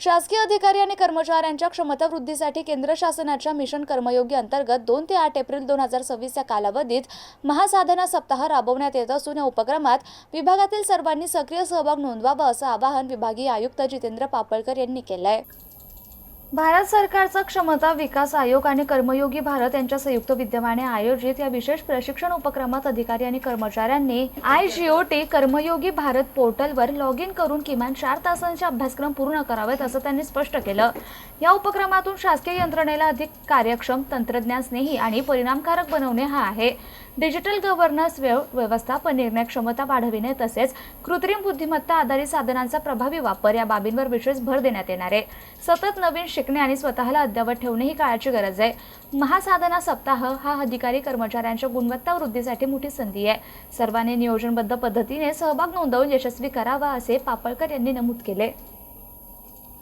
शासकीय अधिकारी आणि कर्मचाऱ्यांच्या क्षमता वृद्धीसाठी केंद्र शासनाच्या मिशन कर्मयोगी अंतर्गत 2 ते 8 एप्रिल 2026 या कालावधीत महासाधना सप्ताह राबवण्यात येत असून या उपक्रमात विभागातील सर्वांनी सक्रिय सहभाग नोंदवावा असं आवाहन विभागीय आयुक्त जितेंद्र पापळकर यांनी केलं आहे। भारत सरकारचा क्षमता विकास आयोग आणि कर्मयोगी भारत यांच्या संयुक्त विद्यमाने आयोजित या विशेष प्रशिक्षण उपक्रमात अधिकारी आणि कर्मचाऱ्यांनी IGOT कर्मयोगी भारत पोर्टलवर लॉग इन करून किमान 4 तासांचे अभ्यासक्रम पूर्ण करावेत असं त्यांनी स्पष्ट केलं। या उपक्रमातून शासकीय यंत्रणेला अधिक कार्यक्षम, तंत्रज्ञान स्नेही आणि परिणामकारक बनवणे हा आहे। डिजिटल गव्हर्नन्स, व्यवस्थापन, निर्णय क्षमता वाढविणे तसेच कृत्रिम बुद्धिमत्ता आधारित साधनांचा प्रभावी वापर या बाबींवर विशेष भर देण्यात येणार आहे। सतत नवीन शिकणे आणि स्वतःला अद्ययावत ठेवणे ही काळाची गरज आहे। महासाधना सप्ताह हा अधिकारी कर्मचाऱ्यांच्या गुणवत्ता वृद्धीसाठी मोठी संधी आहे। सर्वांनी नियोजनबद्ध पद्धतीने सहभाग नोंदवून यशस्वी करावा असे पापळकर यांनी नमूद केले।